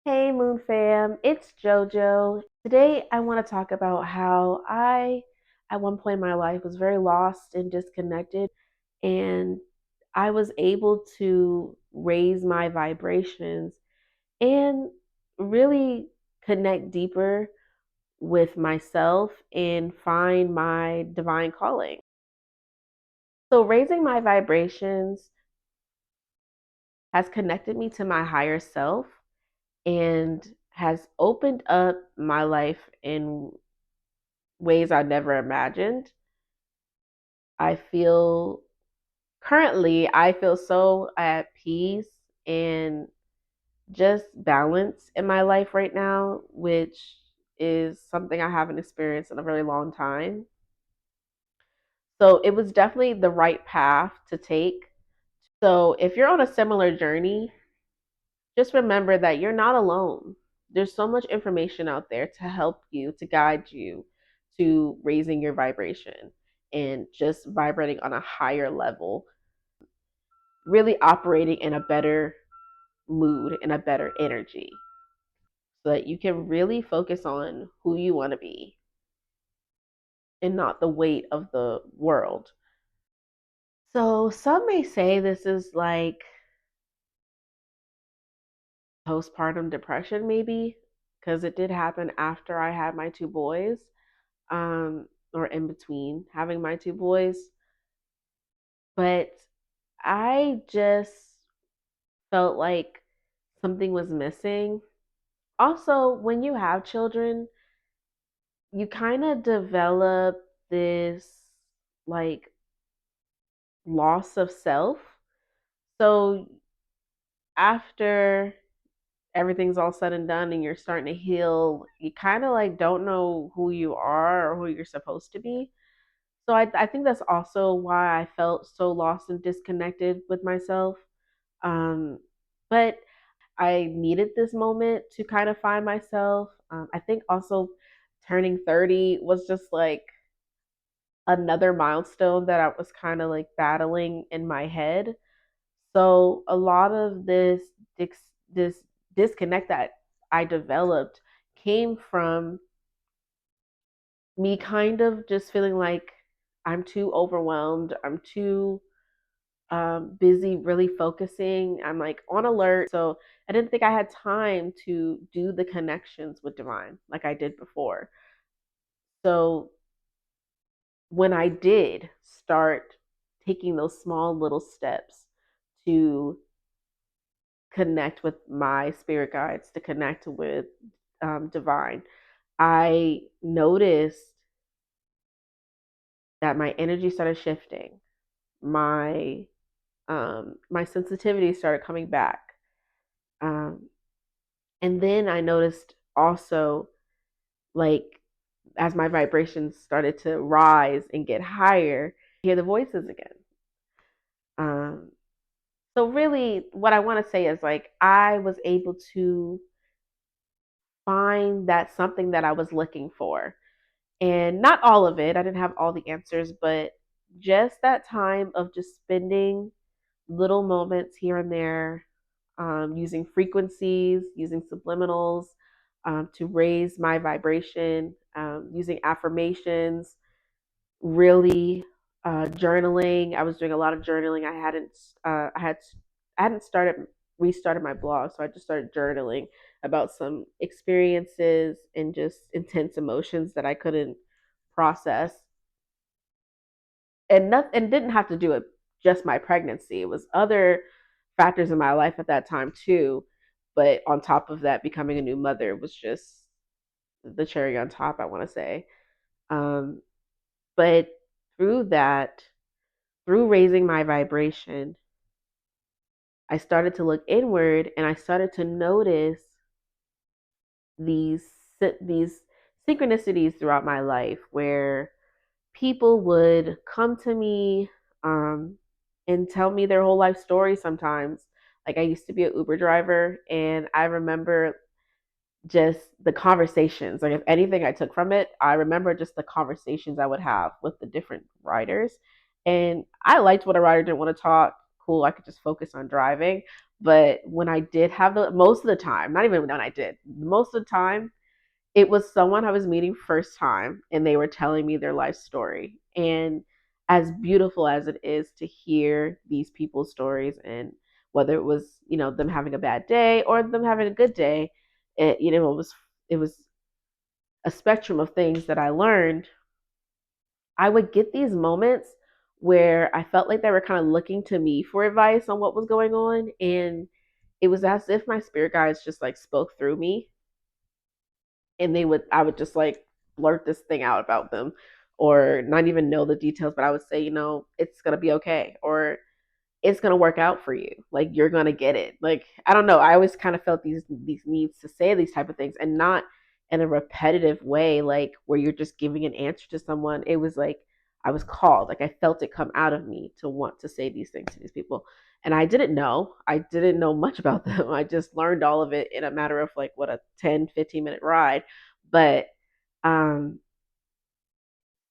Hey Moon Fam, it's JoJo. Today I want to talk about how at one point in my life, was very lost and disconnected, and I was able to raise my vibrations and really connect deeper with myself and find my divine calling. So, raising my vibrations has connected me to my higher self and has opened up my life in ways I never imagined. I feel I feel so at peace and just balance in my life right now, which is something I haven't experienced in a very long time. So it was definitely the right path to take. So if you're on a similar journey, just remember that you're not alone. There's so much information out there to help you, to guide you to raising your vibration and just vibrating on a higher level, really operating in a better mood and a better energy so that you can really focus on who you want to be and not the weight of the world. So, some may say this is like postpartum depression, maybe, because it did happen after I had my two boys, or in between having my two boys. But I just felt like something was missing. Also, when you have children, you kind of develop this like loss of self. So after everything's all said and done and you're starting to heal, you kind of like don't know who you are or who you're supposed to be. So I think that's also why I felt so lost and disconnected with myself. Um, but I needed this moment to kind of find myself. I think also turning 30 was just like another milestone that I was kind of like battling in my head. So a lot of this disconnect that I developed came from me kind of just feeling like I'm too overwhelmed. I'm too busy really focusing. I'm like on alert. So I didn't think I had time to do the connections with divine like I did before. So when I did start taking those small little steps to connect with my spirit guides, to connect with divine, I noticed that my energy started shifting. My sensitivity started coming back. Um, and then I noticed also, like, as my vibrations started to rise and get higher, I hear the voices again. Um, so really, what I want to say is like I was able to find that something that I was looking for, and not all of it. I didn't have all the answers, but just that time of just spending little moments here and there, using frequencies, using subliminals to raise my vibration, using affirmations, really journaling. I was doing a lot of journaling. I hadn't started restarted my blog, so I just started journaling about some experiences and just intense emotions that I couldn't process, and not and didn't have to do it just my pregnancy. It was other factors in my life at that time too. But on top of that, becoming a new mother was just the cherry on top, I want to say. Um, but through that, through raising my vibration, I started to look inward and I started to notice these these synchronicities throughout my life where people would come to me and tell me their whole life story sometimes. Like I used to be an Uber driver, and I remember just the conversations. Like if anything I took from it, I remember just the conversations I would have with the different writers. And I liked when a writer didn't want to talk. Cool, I could just focus on driving. But when I did have the most of the time, not even when I did, most of the time, it was someone I was meeting first time and they were telling me their life story. And as beautiful as it is to hear these people's stories, and whether it was, them having a bad day or them having a good day, it was a spectrum of things that I learned. I would get these moments where I felt like they were kind of looking to me for advice on what was going on, and it was as if my spirit guides just like spoke through me, and I would just like blurt this thing out about them, or not even know the details, but I would say, it's gonna be okay, or it's gonna work out for you. Like you're gonna get it. Like I don't know. I always kind of felt these needs to say these type of things, and not in a repetitive way, like where you're just giving an answer to someone. It was like I was called. Like I felt it come out of me to want to say these things to these people. And I didn't know. I didn't know much about them. I just learned all of it in a matter of like what, a 10-15 minute ride. But um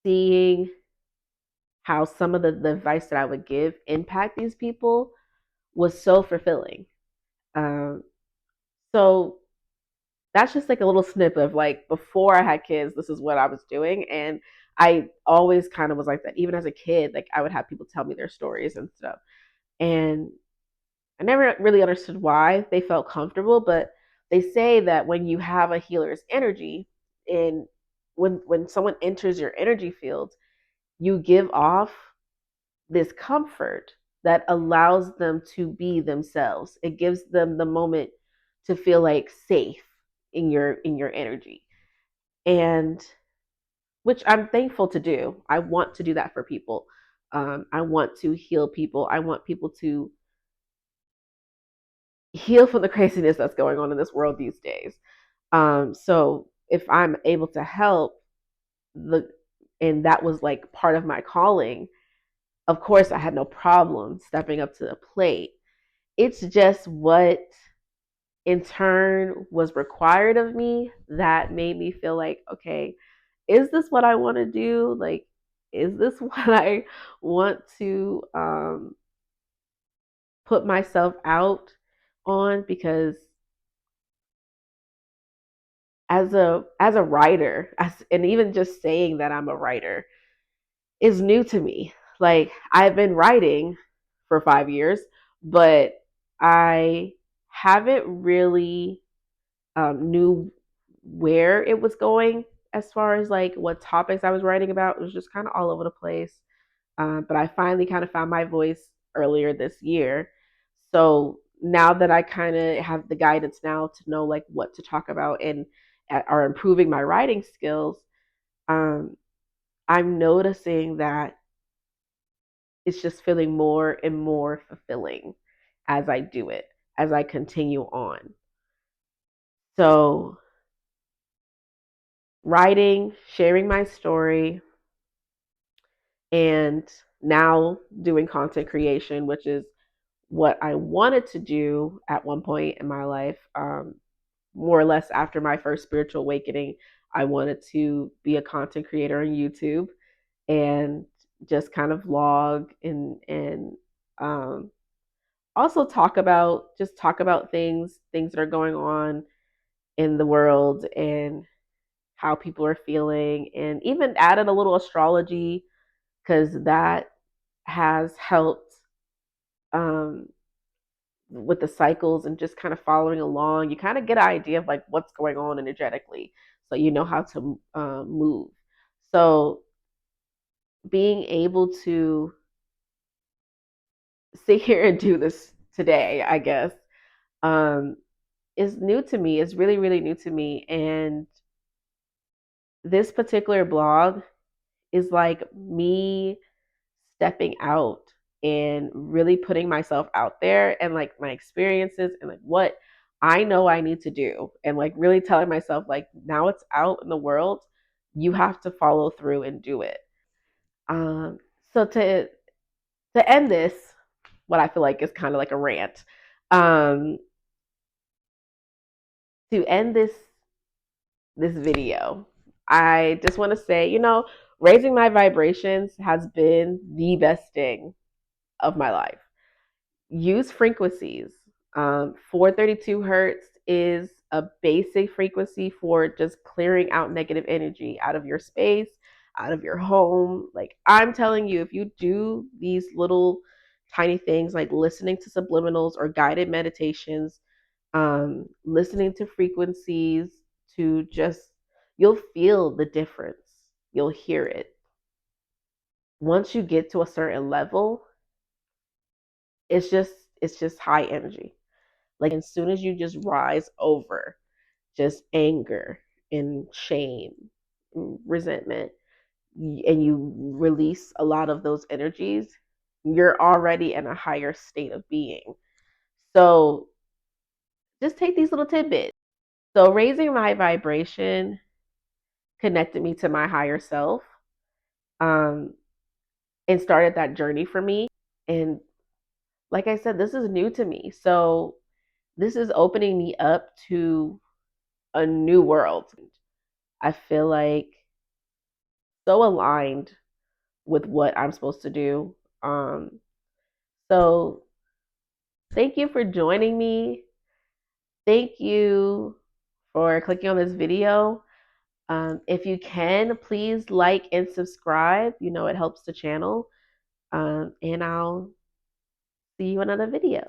seeing how some of the advice that I would give impact these people was so fulfilling. Um, so that's just like a little snippet of like before I had kids, this is what I was doing. And I always kind of was like that. Even as a kid, like I would have people tell me their stories and stuff. And I never really understood why they felt comfortable, but they say that when you have a healer's energy, and when someone enters your energy field, you give off this comfort that allows them to be themselves. It gives them the moment to feel like safe in your energy. And which I'm thankful to do. I want to do that for people. I want to heal people. I want people to heal from the craziness that's going on in this world these days. So if I'm able to help the and that was like part of my calling, of course I had no problem stepping up to the plate. It's just what in turn was required of me that made me feel like, okay, is this what I want to do? Like, is this what I want to put myself out on? Because as a writer, and even just saying that I'm a writer is new to me. Like I've been writing for 5 years, but I haven't really knew where it was going as far as like what topics I was writing about. It was just kind of all over the place. But I finally kind of found my voice earlier this year. So now that I kind of have the guidance now to know like what to talk about and are improving my writing skills, um, I'm noticing that it's just feeling more and more fulfilling as I do it, as I continue on. So writing, sharing my story, and now doing content creation, which is what I wanted to do at one point in my life. More or less after my first spiritual awakening, I wanted to be a content creator on YouTube and just kind of vlog and um, also talk about things that are going on in the world and how people are feeling, and even added a little astrology because that has helped um, with the cycles and just kind of following along. You kind of get an idea of like what's going on energetically, so you know how to move. So being able to sit here and do this today, I guess, um, is new to me. It's really, really new to me. And this particular blog is like me stepping out and really putting myself out there and like my experiences and like what I know I need to do, and like really telling myself like now it's out in the world, you have to follow through and do it. Um so to end this, what I feel like is kind of like a rant. Um to end this this video. I just want to say, raising my vibrations has been the best thing of my life. Use frequencies. 432 hertz is a basic frequency for just clearing out negative energy out of your space, out of your home. Like, I'm telling you, if you do these little tiny things like listening to subliminals or guided meditations, listening to frequencies, to just, you'll feel the difference. You'll hear it. Once you get to a certain level, it's just it's just high energy. Like, as soon as you just rise over just anger and shame, and resentment, and you release a lot of those energies, you're already in a higher state of being. So just take these little tidbits. So raising my vibration connected me to my higher self, um, and started that journey for me. And like I said, this is new to me. So this is opening me up to a new world. I feel like so aligned with what I'm supposed to do. So thank you for joining me. Thank you for clicking on this video. If you can, please like and subscribe. It helps the channel. And I'll see you in another video.